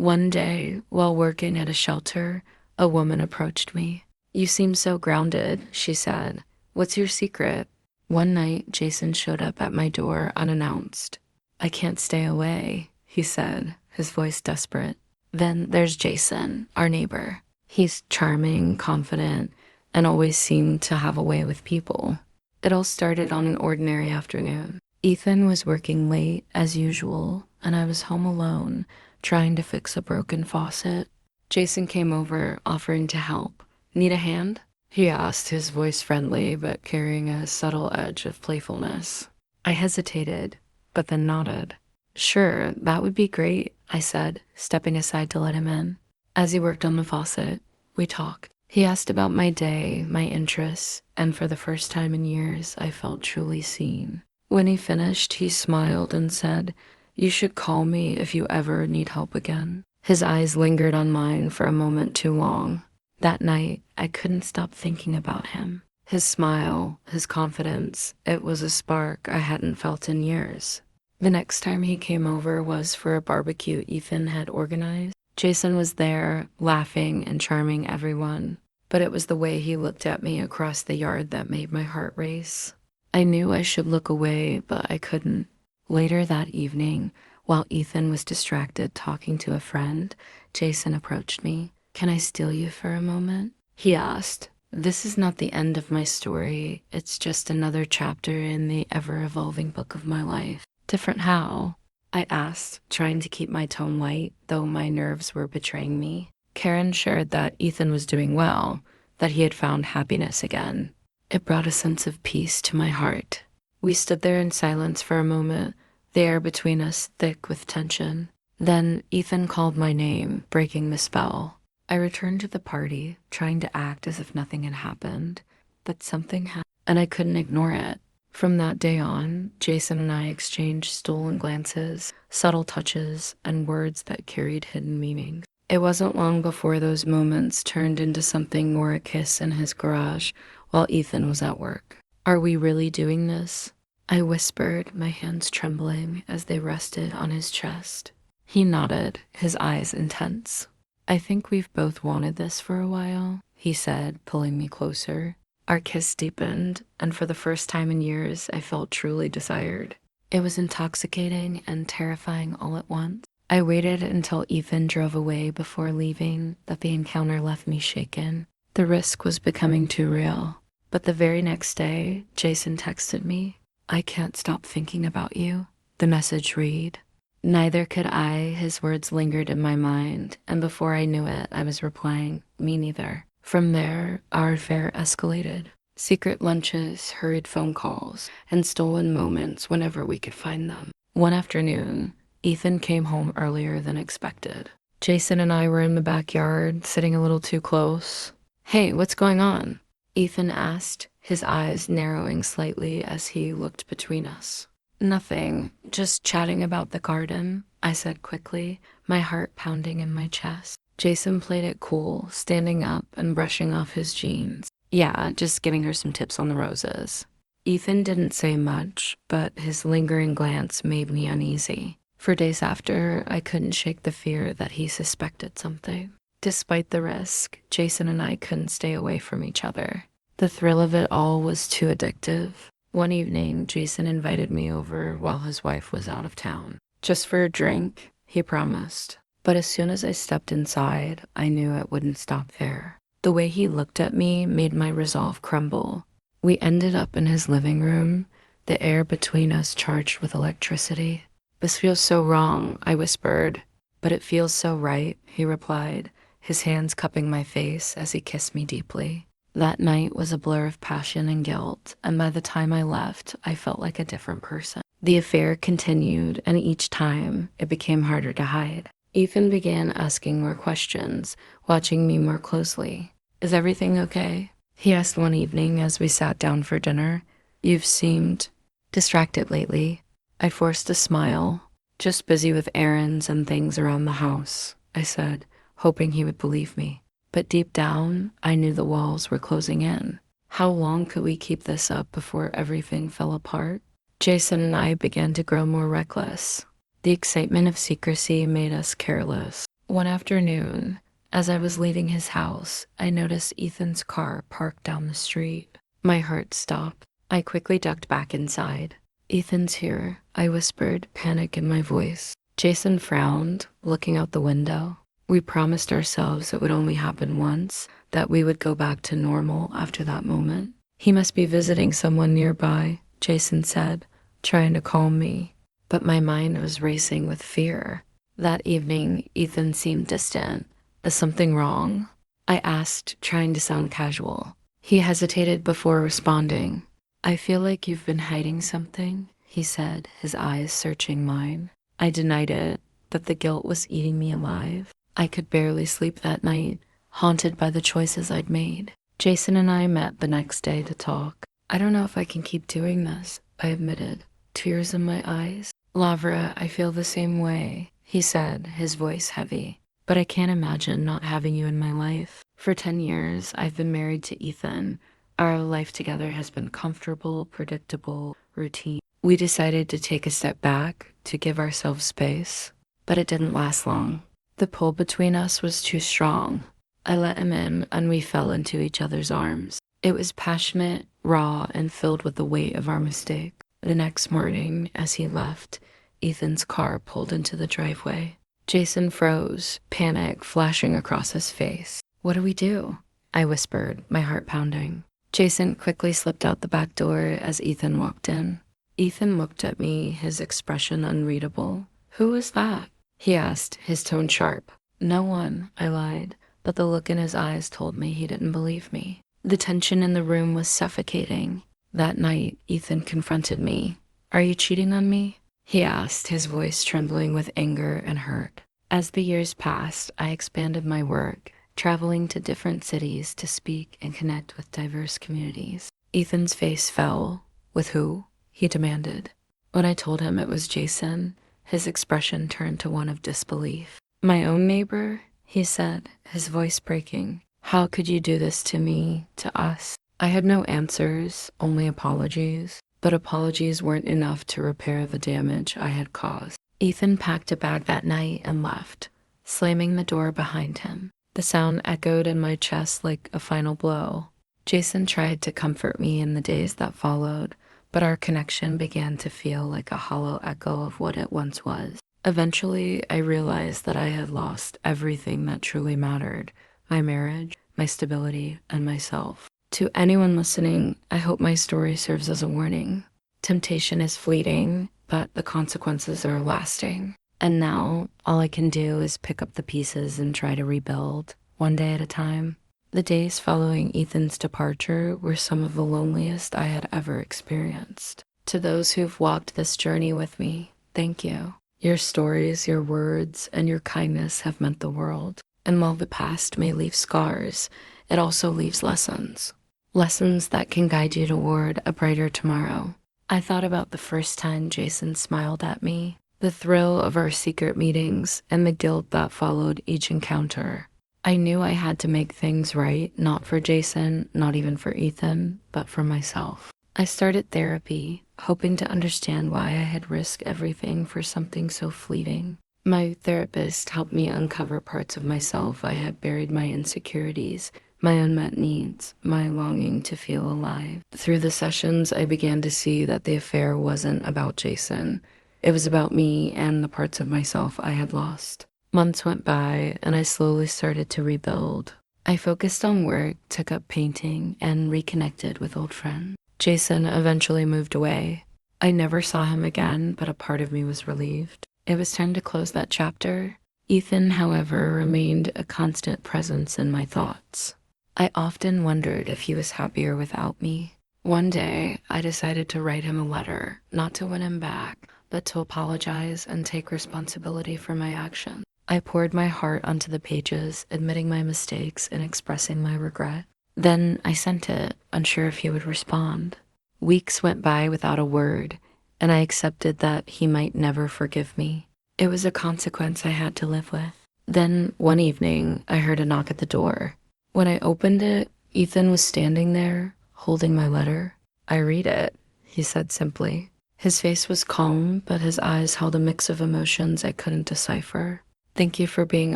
One day, while working at a shelter, a woman approached me. "You seem so grounded," she said. "What's your secret?" One night, Jason showed up at my door unannounced. "I can't stay away," he said, his voice desperate. Then there's Jason, our neighbor. He's charming, confident, and always seemed to have a way with people. It all started on an ordinary afternoon. Ethan was working late, as usual, and I was home alone, trying to fix a broken faucet. Jason came over, offering to help. "Need a hand?" he asked, his voice friendly, but carrying a subtle edge of playfulness. I hesitated, but then nodded. "Sure, that would be great," I said, stepping aside to let him in. As he worked on the faucet, we talked. He asked about my day, my interests, and for the first time in years, I felt truly seen. When he finished, he smiled and said, "You should call me if you ever need help again." His eyes lingered on mine for a moment too long. That night, I couldn't stop thinking about him. His smile, his confidence, it was a spark I hadn't felt in years. The next time he came over was for a barbecue Ethan had organized. Jason was there, laughing and charming everyone, but it was the way he looked at me across the yard that made my heart race. I knew I should look away, but I couldn't. Later that evening, while Ethan was distracted talking to a friend, Jason approached me. "Can I steal you for a moment?" he asked. "This is not the end of my story. It's just another chapter in the ever-evolving book of my life." "Different how?" I asked, trying to keep my tone light, though my nerves were betraying me. Karen shared that Ethan was doing well, that he had found happiness again. It brought a sense of peace to my heart. We stood there in silence for a moment, the air between us thick with tension. Then Ethan called my name, breaking the spell. I returned to the party, trying to act as if nothing had happened, but something happened, and I couldn't ignore it. From that day on, Jason and I exchanged stolen glances, subtle touches, and words that carried hidden meanings. It wasn't long before those moments turned into something more, a kiss in his garage while Ethan was at work. "Are we really doing this?" I whispered, my hands trembling as they rested on his chest. He nodded, his eyes intense. "I think we've both wanted this for a while," he said, pulling me closer. Our kiss deepened, and for the first time in years, I felt truly desired. It was intoxicating and terrifying all at once. I waited until Ethan drove away before leaving, that the encounter left me shaken. The risk was becoming too real. But the very next day, Jason texted me. "I can't stop thinking about you." The message read. Neither could I. His words lingered in my mind, and before I knew it, I was replying, "Me neither." From there, our affair escalated. Secret lunches, hurried phone calls, and stolen moments whenever we could find them. One afternoon, Ethan came home earlier than expected. Jason and I were in the backyard, sitting a little too close. "Hey, what's going on?" Ethan asked, his eyes narrowing slightly as he looked between us. "Nothing, just chatting about the garden," I said quickly, my heart pounding in my chest. Jason played it cool, standing up and brushing off his jeans. "Yeah, just giving her some tips on the roses." Ethan didn't say much, but his lingering glance made me uneasy. For days after, I couldn't shake the fear that he suspected something. Despite the risk, Jason and I couldn't stay away from each other. The thrill of it all was too addictive. One evening, Jason invited me over while his wife was out of town. Just for a drink, he promised. But as soon as I stepped inside, I knew it wouldn't stop there. The way he looked at me made my resolve crumble. We ended up in his living room, the air between us charged with electricity. "This feels so wrong," I whispered. "But it feels so right," he replied, his hands cupping my face as he kissed me deeply. That night was a blur of passion and guilt, and by the time I left, I felt like a different person. The affair continued, and each time, it became harder to hide. Ethan began asking more questions, watching me more closely. "Is everything okay?" he asked one evening as we sat down for dinner. "You've seemed distracted lately." I forced a smile. "Just busy with errands and things around the house," I said, hoping he would believe me. But deep down, I knew the walls were closing in. How long could we keep this up before everything fell apart? Jason and I began to grow more reckless. The excitement of secrecy made us careless. One afternoon, as I was leaving his house, I noticed Ethan's car parked down the street. My heart stopped. I quickly ducked back inside. "Ethan's here," I whispered, panic in my voice. Jason frowned, looking out the window. We promised ourselves it would only happen once, that we would go back to normal after that moment. "He must be visiting someone nearby," Jason said, trying to calm me. But my mind was racing with fear. That evening, Ethan seemed distant. "Is something wrong?" I asked, trying to sound casual. He hesitated before responding. "I feel like you've been hiding something," he said, his eyes searching mine. I denied it, but the guilt was eating me alive. I could barely sleep that night, haunted by the choices I'd made. Jason and I met the next day to talk. "I don't know if I can keep doing this," I admitted, tears in my eyes. "Lavra, I feel the same way," he said, his voice heavy. "But I can't imagine not having you in my life. For 10 years, I've been married to Ethan. Our life together has been comfortable, predictable, routine. We decided to take a step back, to give ourselves space, but it didn't last long. The pull between us was too strong. I let him in, and we fell into each other's arms. It was passionate, raw, and filled with the weight of our mistake. The next morning, as he left, Ethan's car pulled into the driveway. Jason froze, panic flashing across his face. "What do we do?" I whispered, my heart pounding. Jason quickly slipped out the back door as Ethan walked in. Ethan looked at me, his expression unreadable. "Who was that?" he asked, his tone sharp. "No one," I lied, but the look in his eyes told me he didn't believe me. The tension in the room was suffocating. That night, Ethan confronted me. "Are you cheating on me?" he asked, his voice trembling with anger and hurt. As the years passed, I expanded my work, traveling to different cities to speak and connect with diverse communities. Ethan's face fell. "With who?" he demanded. When I told him it was Jason, his expression turned to one of disbelief. "My own neighbor?" he said, his voice breaking. "How could you do this to me, to us?" I had no answers, only apologies. But apologies weren't enough to repair the damage I had caused. Ethan packed a bag that night and left, slamming the door behind him. The sound echoed in my chest like a final blow. Jason tried to comfort me in the days that followed, but our connection began to feel like a hollow echo of what it once was. Eventually, I realized that I had lost everything that truly mattered: my marriage, my stability, and myself. To anyone listening, I hope my story serves as a warning. Temptation is fleeting, but the consequences are lasting. And now, all I can do is pick up the pieces and try to rebuild, one day at a time. The days following Ethan's departure were some of the loneliest I had ever experienced. To those who've walked this journey with me, thank you. Your stories, your words, and your kindness have meant the world. And while the past may leave scars, it also leaves lessons. Lessons that can guide you toward a brighter tomorrow. I thought about the first time Jason smiled at me, the thrill of our secret meetings, and the guilt that followed each encounter. I knew I had to make things right, not for Jason, not even for Ethan, but for myself. I started therapy, hoping to understand why I had risked everything for something so fleeting. My therapist helped me uncover parts of myself I had buried: my insecurities, my unmet needs, my longing to feel alive. Through the sessions, I began to see that the affair wasn't about Jason. It was about me and the parts of myself I had lost. Months went by, and I slowly started to rebuild. I focused on work, took up painting, and reconnected with old friends. Jason eventually moved away. I never saw him again, but a part of me was relieved. It was time to close that chapter. Ethan, however, remained a constant presence in my thoughts. I often wondered if he was happier without me. One day, I decided to write him a letter, not to win him back, but to apologize and take responsibility for my actions. I poured my heart onto the pages, admitting my mistakes and expressing my regret. Then I sent it, unsure if he would respond. Weeks went by without a word, and I accepted that he might never forgive me. It was a consequence I had to live with. Then, one evening, I heard a knock at the door. When I opened it, Ethan was standing there, holding my letter. "I read it," he said simply. His face was calm, but his eyes held a mix of emotions I couldn't decipher. Thank you for being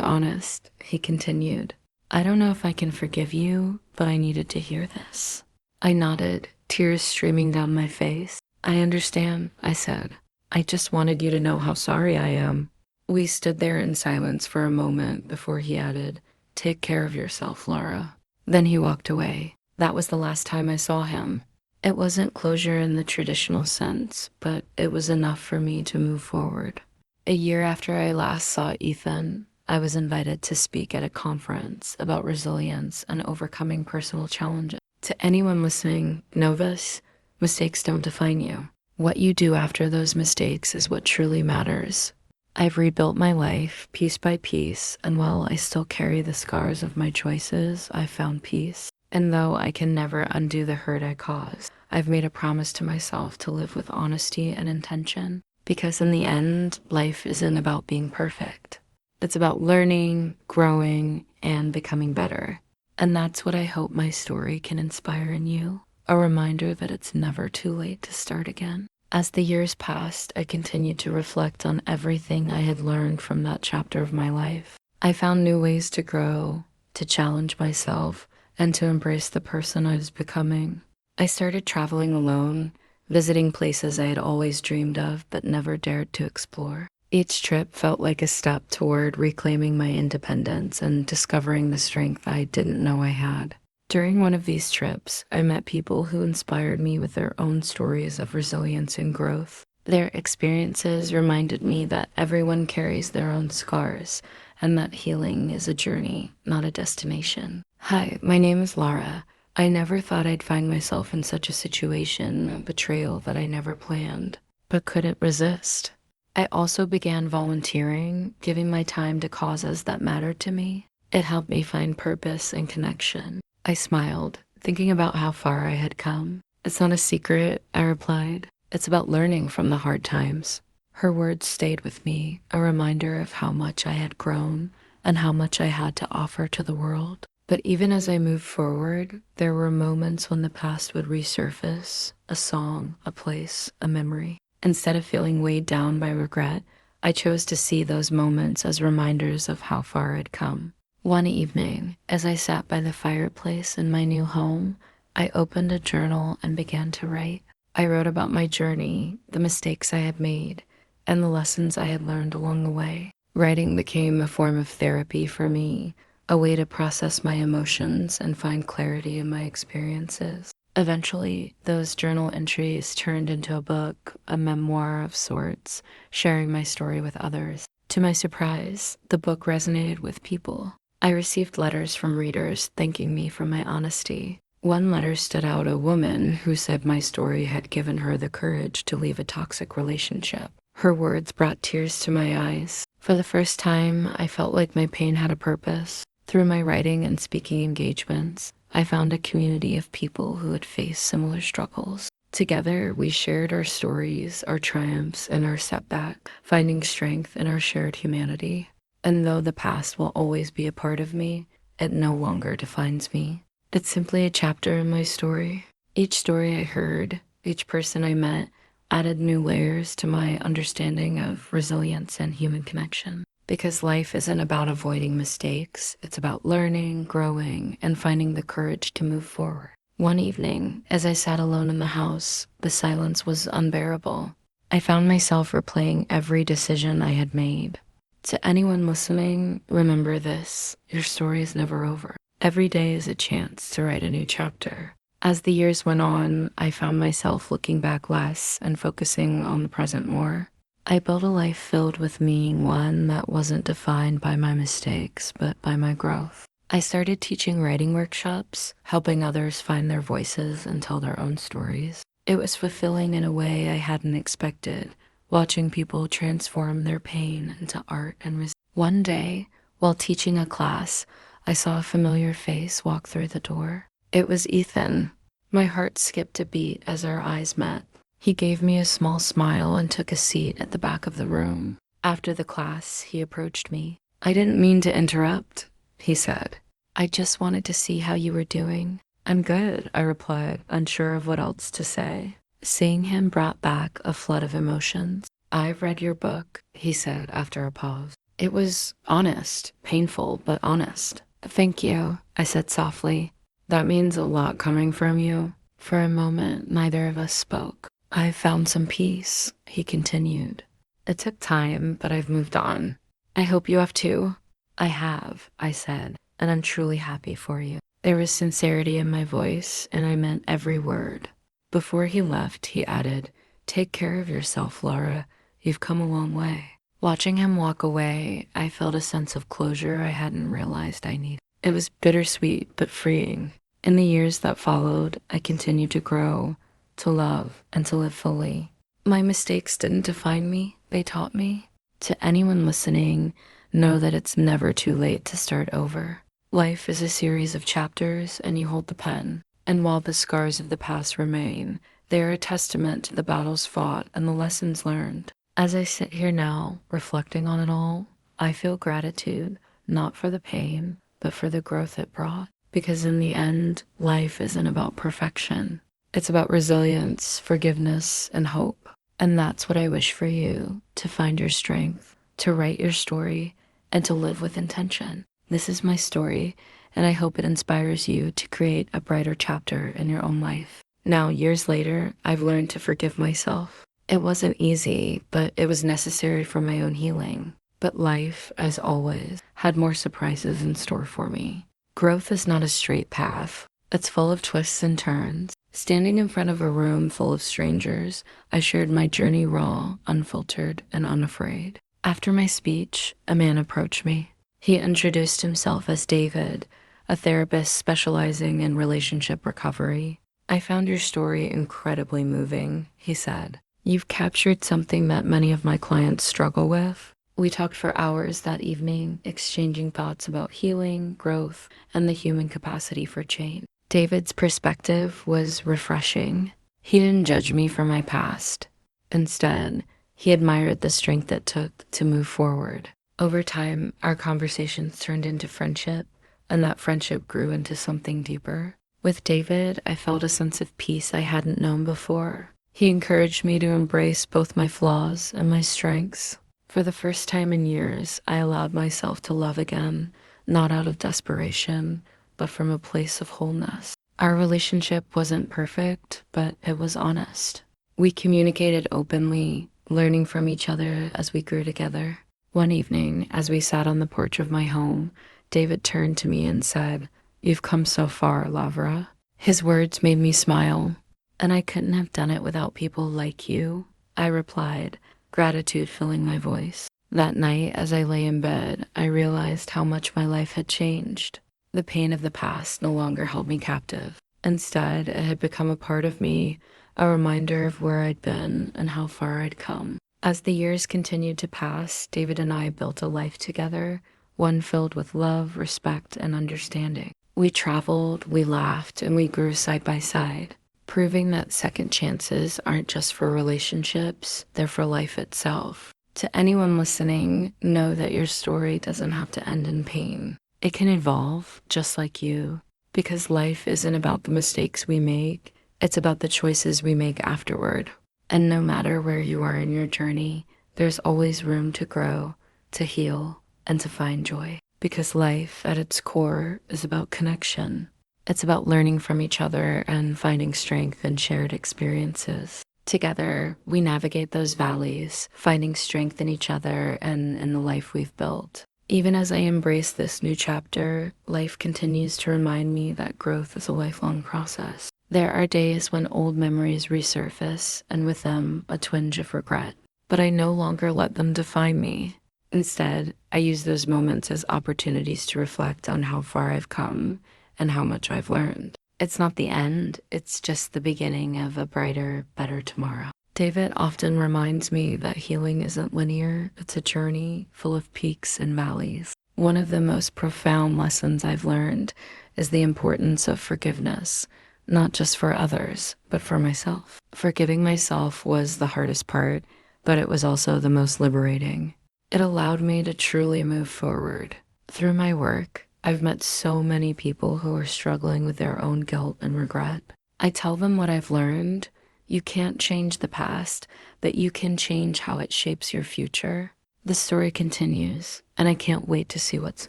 honest, he continued. I don't know if I can forgive you, but I needed to hear this. I nodded, tears streaming down my face. I understand, I said. I just wanted you to know how sorry I am. We stood there in silence for a moment before he added, Take care of yourself, Laura. Then he walked away. That was the last time I saw him. It wasn't closure in the traditional sense, but it was enough for me to move forward. A year after I last saw Ethan, I was invited to speak at a conference about resilience and overcoming personal challenges. To anyone listening, know this: mistakes don't define you. What you do after those mistakes is what truly matters. I've rebuilt my life piece by piece, and while I still carry the scars of my choices, I've found peace. And though I can never undo the hurt I caused, I've made a promise to myself to live with honesty and intention. Because in the end, life isn't about being perfect. It's about learning, growing, and becoming better. And that's what I hope my story can inspire in you. A reminder that it's never too late to start again. As the years passed, I continued to reflect on everything I had learned from that chapter of my life. I found new ways to grow, to challenge myself, and to embrace the person I was becoming. I started traveling alone, visiting places I had always dreamed of but never dared to explore. Each trip felt like a step toward reclaiming my independence and discovering the strength I didn't know I had. During one of these trips, I met people who inspired me with their own stories of resilience and growth. Their experiences reminded me that everyone carries their own scars and that healing is a journey, not a destination. Hi, my name is Lara. I never thought I'd find myself in such a situation, a betrayal that I never planned, but couldn't resist. I also began volunteering, giving my time to causes that mattered to me. It helped me find purpose and connection. I smiled, thinking about how far I had come. It's not a secret, I replied. It's about learning from the hard times. Her words stayed with me, a reminder of how much I had grown and how much I had to offer to the world. But even as I moved forward, there were moments when the past would resurface, a song, a place, a memory. Instead of feeling weighed down by regret, I chose to see those moments as reminders of how far I'd come. One evening, as I sat by the fireplace in my new home, I opened a journal and began to write. I wrote about my journey, the mistakes I had made, and the lessons I had learned along the way. Writing became a form of therapy for me, a way to process my emotions and find clarity in my experiences. Eventually, those journal entries turned into a book, a memoir of sorts, sharing my story with others. To my surprise, the book resonated with people. I received letters from readers thanking me for my honesty. One letter stood out: a woman who said my story had given her the courage to leave a toxic relationship. Her words brought tears to my eyes. For the first time, I felt like my pain had a purpose. Through my writing and speaking engagements, I found a community of people who had faced similar struggles. Together, we shared our stories, our triumphs, and our setbacks, finding strength in our shared humanity. And though the past will always be a part of me, it no longer defines me. It's simply a chapter in my story. Each story I heard, each person I met, added new layers to my understanding of resilience and human connection. Because life isn't about avoiding mistakes, it's about learning, growing, and finding the courage to move forward. One evening, as I sat alone in the house, the silence was unbearable. I found myself replaying every decision I had made. To anyone listening, remember this: your story is never over. Every day is a chance to write a new chapter. As the years went on, I found myself looking back less and focusing on the present more. I built a life filled with meaning, one that wasn't defined by my mistakes, but by my growth. I started teaching writing workshops, helping others find their voices and tell their own stories. It was fulfilling in a way I hadn't expected, watching people transform their pain into art and resilience. One day, while teaching a class, I saw a familiar face walk through the door. It was Ethan. My heart skipped a beat as our eyes met. He gave me a small smile and took a seat at the back of the room. After the class, he approached me. I didn't mean to interrupt, he said. I just wanted to see how you were doing. I'm good, I replied, unsure of what else to say. Seeing him brought back a flood of emotions. I've read your book, he said after a pause. It was honest, painful, but honest. Thank you, I said softly. That means a lot coming from you. For a moment, neither of us spoke. I found some peace, he continued. It took time, but I've moved on. I hope you have too. I have, I said, and I'm truly happy for you. There was sincerity in my voice, and I meant every word. Before he left, he added, "Take care of yourself, Laura. You've come a long way." Watching him walk away, I felt a sense of closure I hadn't realized I needed. It was bittersweet but freeing. In the years that followed, I continued to grow, to love, and to live fully. My mistakes didn't define me, they taught me. To anyone listening, know that it's never too late to start over. Life is a series of chapters, and you hold the pen. And while the scars of the past remain, they are a testament to the battles fought and the lessons learned. As I sit here now, reflecting on it all, I feel gratitude, not for the pain, but for the growth it brought. Because in the end, life isn't about perfection. It's about resilience, forgiveness, and hope. And that's what I wish for you, to find your strength, to write your story, and to live with intention. This is my story, and I hope it inspires you to create a brighter chapter in your own life. Now, years later, I've learned to forgive myself. It wasn't easy, but it was necessary for my own healing. But life, as always, had more surprises in store for me. Growth is not a straight path. It's full of twists and turns. Standing in front of a room full of strangers, I shared my journey raw, unfiltered, and unafraid. After my speech, a man approached me. He introduced himself as David, a therapist specializing in relationship recovery. "I found your story incredibly moving," he said. "You've captured something that many of my clients struggle with." We talked for hours that evening, exchanging thoughts about healing, growth, and the human capacity for change. David's perspective was refreshing. He didn't judge me for my past. Instead, he admired the strength it took to move forward. Over time, our conversations turned into friendship, and that friendship grew into something deeper. With David, I felt a sense of peace I hadn't known before. He encouraged me to embrace both my flaws and my strengths. For the first time in years, I allowed myself to love again, not out of desperation, but from a place of wholeness. Our relationship wasn't perfect, but it was honest. We communicated openly, learning from each other as we grew together. One evening, as we sat on the porch of my home, David turned to me and said, "You've come so far, Lavra." His words made me smile. "And I couldn't have done it without people like you," I replied, gratitude filling my voice. That night, as I lay in bed, I realized how much my life had changed. The pain of the past no longer held me captive. Instead, it had become a part of me, a reminder of where I'd been and how far I'd come. As the years continued to pass, David and I built a life together, one filled with love, respect, and understanding. We traveled, we laughed, and we grew side by side, proving that second chances aren't just for relationships, they're for life itself. To anyone listening, know that your story doesn't have to end in pain. It can evolve, just like you, because life isn't about the mistakes we make, it's about the choices we make afterward. And no matter where you are in your journey, there's always room to grow, to heal, and to find joy. Because life, at its core, is about connection. It's about learning from each other and finding strength in shared experiences. Together, we navigate those valleys, finding strength in each other and in the life we've built. Even as I embrace this new chapter, life continues to remind me that growth is a lifelong process. There are days when old memories resurface, and with them, a twinge of regret. But I no longer let them define me. Instead, I use those moments as opportunities to reflect on how far I've come and how much I've learned. It's not the end, it's just the beginning of a brighter, better tomorrow. David often reminds me that healing isn't linear, it's a journey full of peaks and valleys. One of the most profound lessons I've learned is the importance of forgiveness, not just for others, but for myself. Forgiving myself was the hardest part, but it was also the most liberating. It allowed me to truly move forward. Through my work, I've met so many people who are struggling with their own guilt and regret. I tell them what I've learned. You can't change the past, but you can change how it shapes your future. The story continues, and I can't wait to see what's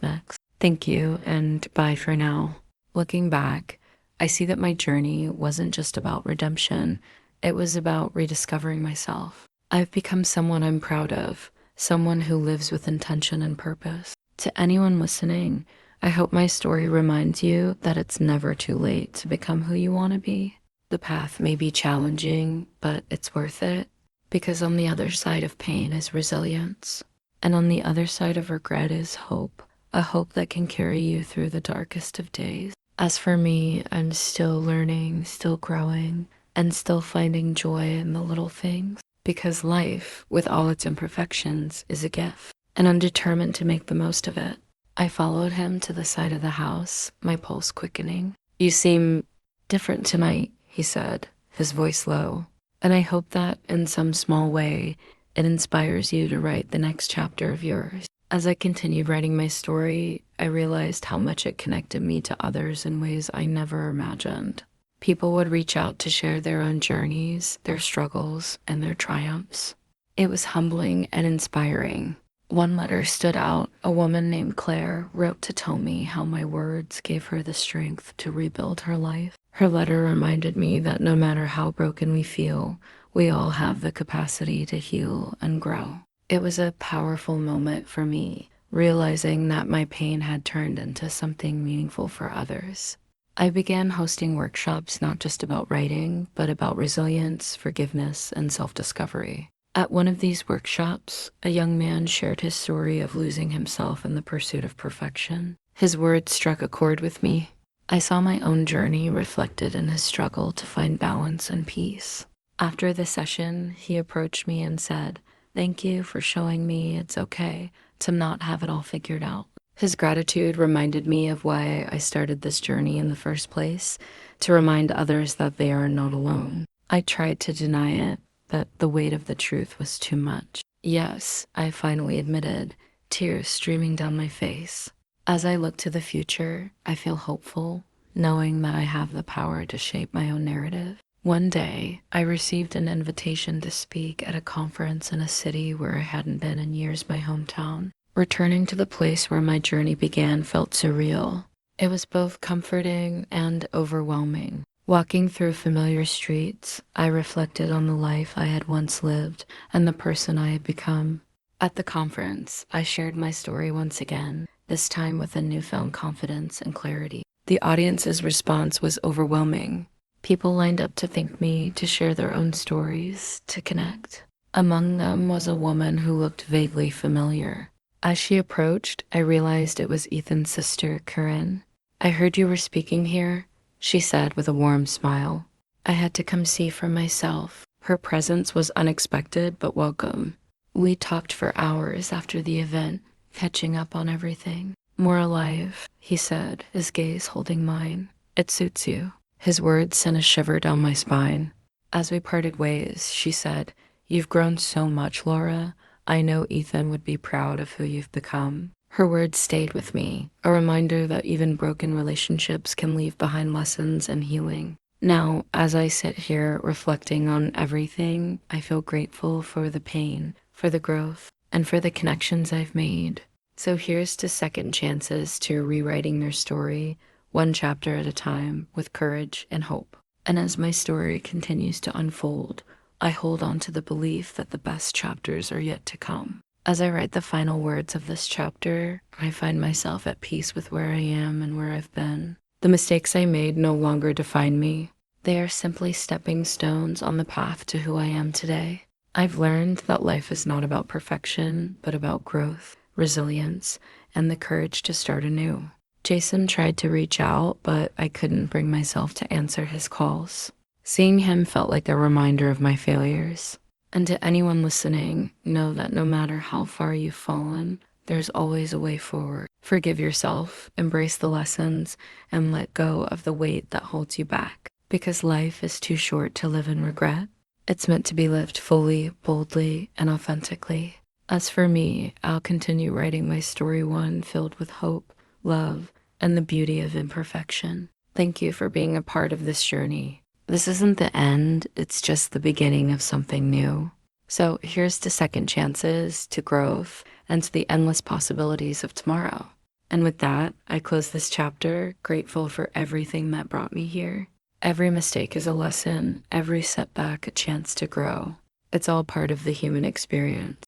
next. Thank you, and bye for now. Looking back, I see that my journey wasn't just about redemption, it was about rediscovering myself. I've become someone I'm proud of, someone who lives with intention and purpose. To anyone listening, I hope my story reminds you that it's never too late to become who you want to be. The path may be challenging, but it's worth it, because on the other side of pain is resilience. And on the other side of regret is hope, a hope that can carry you through the darkest of days. As for me, I'm still learning, still growing, and still finding joy in the little things, because life, with all its imperfections, is a gift, and I'm determined to make the most of it. I followed him to the side of the house, my pulse quickening. "You seem different tonight," he said, his voice low. And I hope that, in some small way, it inspires you to write the next chapter of yours. As I continued writing my story, I realized how much it connected me to others in ways I never imagined. People would reach out to share their own journeys, their struggles, and their triumphs. It was humbling and inspiring. One letter stood out. A woman named Claire wrote to tell me how my words gave her the strength to rebuild her life. Her letter reminded me that no matter how broken we feel, we all have the capacity to heal and grow. It was a powerful moment for me, realizing that my pain had turned into something meaningful for others. I began hosting workshops not just about writing, but about resilience, forgiveness, and self-discovery. At one of these workshops, a young man shared his story of losing himself in the pursuit of perfection. His words struck a chord with me. I saw my own journey reflected in his struggle to find balance and peace. After the session, he approached me and said, "Thank you for showing me it's okay to not have it all figured out." His gratitude reminded me of why I started this journey in the first place, to remind others that they are not alone. I tried to deny it, but the weight of the truth was too much. "Yes," I finally admitted, tears streaming down my face. As I look to the future, I feel hopeful, knowing that I have the power to shape my own narrative. One day, I received an invitation to speak at a conference in a city where I hadn't been in years, my hometown. Returning to the place where my journey began felt surreal. It was both comforting and overwhelming. Walking through familiar streets, I reflected on the life I had once lived and the person I had become. At the conference, I shared my story once again, this time with a newfound confidence and clarity. The audience's response was overwhelming. People lined up to thank me, to share their own stories, to connect. Among them was a woman who looked vaguely familiar. As she approached, I realized it was Ethan's sister, Corinne. "I heard you were speaking here," she said with a warm smile. "I had to come see for myself." Her presence was unexpected but welcome. We talked for hours after the event, catching up on everything. "More alive," he said, his gaze holding mine. "It suits you." His words sent a shiver down my spine. As we parted ways, she said, "You've grown so much, Laura. I know Ethan would be proud of who you've become." Her words stayed with me, a reminder that even broken relationships can leave behind lessons and healing. Now, as I sit here reflecting on everything, I feel grateful for the pain, for the growth, and for the connections I've made. So here's to second chances to rewriting their story, one chapter at a time, with courage and hope. And as my story continues to unfold, I hold on to the belief that the best chapters are yet to come. As I write the final words of this chapter, I find myself at peace with where I am and where I've been. The mistakes I made no longer define me. They are simply stepping stones on the path to who I am today. I've learned that life is not about perfection, but about growth, resilience, and the courage to start anew. Jason tried to reach out, but I couldn't bring myself to answer his calls. Seeing him felt like a reminder of my failures. And to anyone listening, know that no matter how far you've fallen, there's always a way forward. Forgive yourself, embrace the lessons, and let go of the weight that holds you back. Because life is too short to live in regret. It's meant to be lived fully, boldly, and authentically. As for me, I'll continue writing my story, one filled with hope, love, and the beauty of imperfection. Thank you for being a part of this journey. This isn't the end, it's just the beginning of something new. So here's to second chances, to growth, and to the endless possibilities of tomorrow. And with that, I close this chapter, grateful for everything that brought me here. Every mistake is a lesson, every setback a chance to grow. It's all part of the human experience.